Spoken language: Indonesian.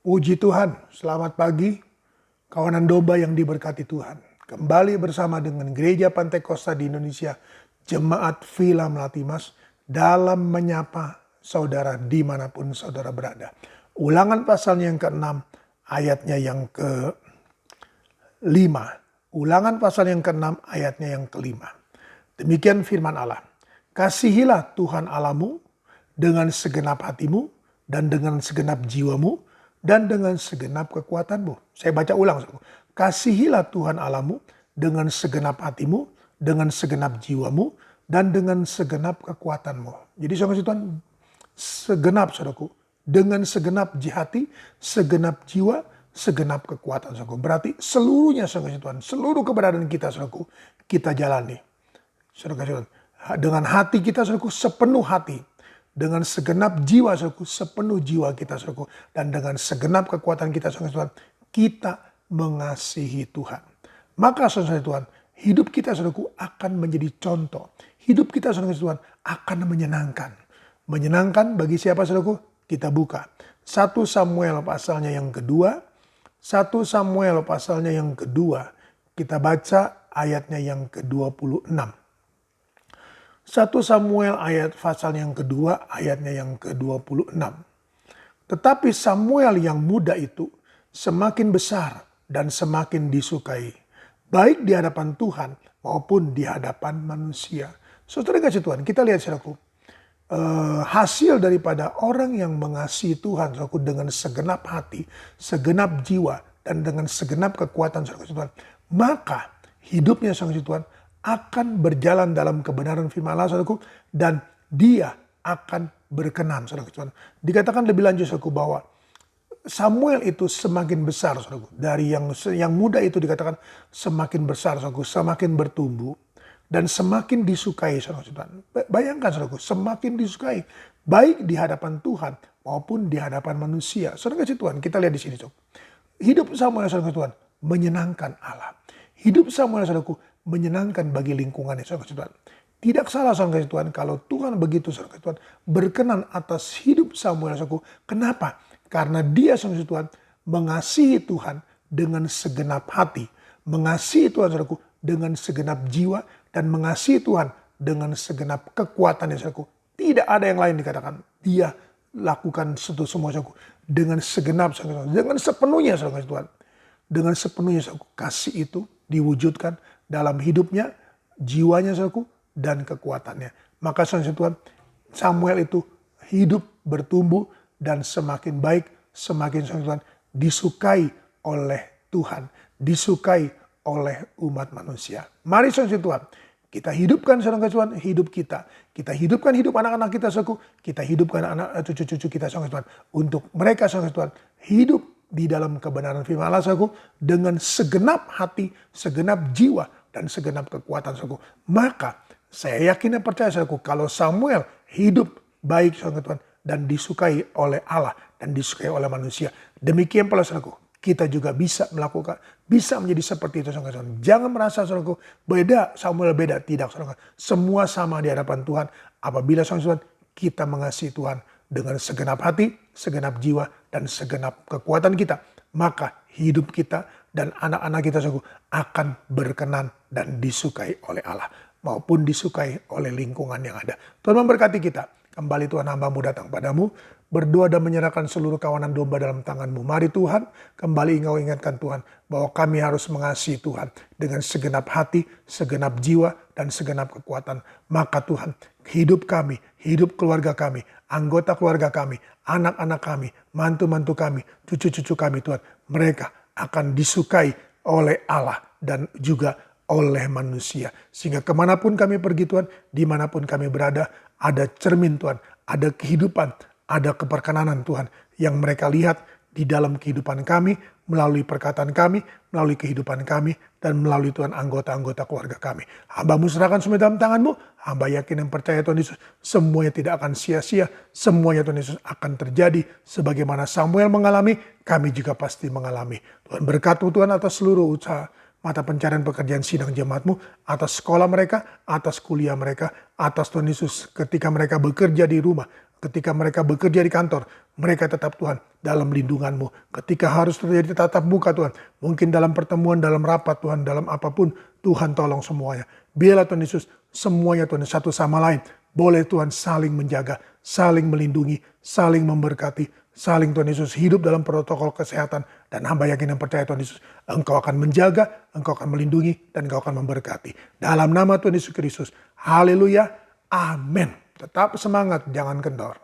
Puji Tuhan, selamat pagi kawanan domba yang diberkati Tuhan. Kembali bersama dengan Gereja Pantai Kosta di Indonesia, Jemaat Villa Melati Mas, dalam menyapa saudara dimanapun saudara berada. Ulangan pasalnya yang ke-6, ayatnya yang ke-5. Ulangan pasal yang ke-6, ayatnya yang ke-5. Demikian firman Allah. Kasihilah Tuhan Allahmu dengan segenap hatimu dan dengan segenap jiwamu dan dengan segenap kekuatanmu. Saya baca ulang. Kasihilah Tuhan Allahmu dengan segenap hatimu, dengan segenap jiwamu, dan dengan segenap kekuatanmu. Jadi saudara Tuhan, segenap saudaraku, dengan segenap hati, segenap jiwa, segenap kekuatan saudaraku. Berarti seluruhnya saudara Tuhan, seluruh keberadaan kita saudaraku, kita jalani. Saudara Tuhan, dengan hati kita saudaraku, sepenuh hati. Dengan segenap jiwa saudaraku, sepenuh jiwa kita saudaraku, dan dengan segenap kekuatan kita saudara Tuhan, kita mengasihi Tuhan. Maka saudara Tuhan, hidup kita saudaraku akan menjadi contoh. Hidup kita saudara Tuhan akan menyenangkan. Menyenangkan bagi siapa saudaraku? Kita buka 1 Samuel pasalnya yang kedua. 1 Samuel pasalnya yang kedua. Kita baca ayatnya yang ke-26. 1 Samuel ayat pasal yang kedua, ayatnya yang ke-26. Tetapi Samuel yang muda itu semakin besar dan semakin disukai, baik di hadapan Tuhan maupun di hadapan manusia. Saudara kasih Tuhan, kita lihat saudaraku, hasil daripada orang yang mengasihi Tuhan saudaraku dengan segenap hati, segenap jiwa, dan dengan segenap kekuatan saudara kasih Tuhan, maka hidupnya saudara kasih Tuhan akan berjalan dalam kebenaran firman Allah saudaraku, dan dia akan berkenan saudara Tuhan. Dikatakan lebih lanjut saudaraku bahwa Samuel itu semakin besar saudaraku. Dari yang muda itu dikatakan semakin besar saudaraku, semakin bertumbuh dan semakin disukai saudara Tuhan. Bayangkan saudaraku, semakin disukai baik di hadapan Tuhan maupun di hadapan manusia. Saudara Tuhan, kita lihat di sini saudaraku. Hidup Samuel saudara Tuhan menyenangkan Allah. Hidup Samuel saudaraku menyenangkan bagi lingkungannya saudara Tuhan. Tidak salah saudara Tuhan kalau Tuhan begitu saudara Tuhan berkenan atas hidup Samuel saudaraku. Kenapa? Karena dia saudara Tuhan mengasihi Tuhan dengan segenap hati, mengasihi Tuhan saudaraku dengan segenap jiwa, dan mengasihi Tuhan dengan segenap kekuatannya saudaraku. Tidak ada yang lain dikatakan. Dia lakukan itu semua saudaraku dengan segenap saudara, dengan sepenuhnya saudara Tuhan. Dengan sepenuhnya saudaraku, kasih itu diwujudkan dalam hidupnya, jiwanya saudaraku, dan kekuatannya. Maka saudara Tuhan, Samuel itu hidup, bertumbuh, dan semakin baik, semakin saudara Tuhan disukai oleh Tuhan, disukai oleh umat manusia. Mari saudara Tuhan, kita hidupkan saudara Tuhan, hidup kita. Kita hidupkan hidup anak-anak kita saudaraku, kita hidupkan anak cucu-cucu kita saudara Tuhan. Untuk mereka saudara Tuhan hidup di dalam kebenaran firman Allah saudaraku, dengan segenap hati, segenap jiwa, dan segenap kekuatan saudaraku. Maka saya yakin dan percaya saudaraku, kalau Samuel hidup baik saudara Tuhan dan disukai oleh Allah dan disukai oleh manusia, demikian pula saudaraku, kita juga bisa melakukan, bisa menjadi seperti itu saudara Tuhan. Jangan merasa saudaraku beda, Samuel beda, tidak saudara. Semua sama di hadapan Tuhan apabila saudara Tuhan kita mengasihi Tuhan dengan segenap hati, segenap jiwa, dan segenap kekuatan kita. Maka hidup kita dan anak-anak kita akan berkenan dan disukai oleh Allah. Maupun disukai oleh lingkungan yang ada. Tuhan memberkati kita. Kembali Tuhan, hamba-Mu datang padamu. Berdoa dan menyerahkan seluruh kawanan domba dalam tangan-Mu. Mari Tuhan, kembali Engkau ingatkan Tuhan bahwa kami harus mengasihi Tuhan dengan segenap hati, segenap jiwa, dan segenap kekuatan. Maka Tuhan, hidup kami, hidup keluarga kami, anggota keluarga kami, anak-anak kami, mantu-mantu kami, cucu-cucu kami Tuhan, mereka akan disukai oleh Allah dan juga oleh manusia. Sehingga kemanapun kami pergi Tuhan, dimanapun kami berada, ada cermin Tuhan, ada kehidupan, ada keperkenanan Tuhan yang mereka lihat di dalam kehidupan kami, melalui perkataan kami, melalui kehidupan kami, dan melalui Tuhan anggota-anggota keluarga kami. Hamba-Mu serahkan semua dalam tangan-Mu. Hamba yakin dan percaya Tuhan Yesus, semuanya tidak akan sia-sia. Semuanya Tuhan Yesus akan terjadi sebagaimana Samuel mengalami, kami juga pasti mengalami. Tuhan berkat-Mu Tuhan atas seluruh usaha mata pencarian pekerjaan sidang jemaat-Mu, atas sekolah mereka, atas kuliah mereka, atas Tuhan Yesus ketika mereka bekerja di rumah. Ketika mereka bekerja di kantor, mereka tetap Tuhan dalam lindungan-Mu. Ketika harus terjadi tatap muka Tuhan, mungkin dalam pertemuan, dalam rapat Tuhan, dalam apapun, Tuhan tolong semuanya. Biarlah Tuhan Yesus, semuanya Tuhan satu sama lain. Boleh Tuhan saling menjaga, saling melindungi, saling memberkati, saling Tuhan Yesus hidup dalam protokol kesehatan. Dan hamba yakin dan percaya Tuhan Yesus, Engkau akan menjaga, Engkau akan melindungi, dan Engkau akan memberkati. Dalam nama Tuhan Yesus Kristus, haleluya, amin. Tetap semangat, jangan kendor.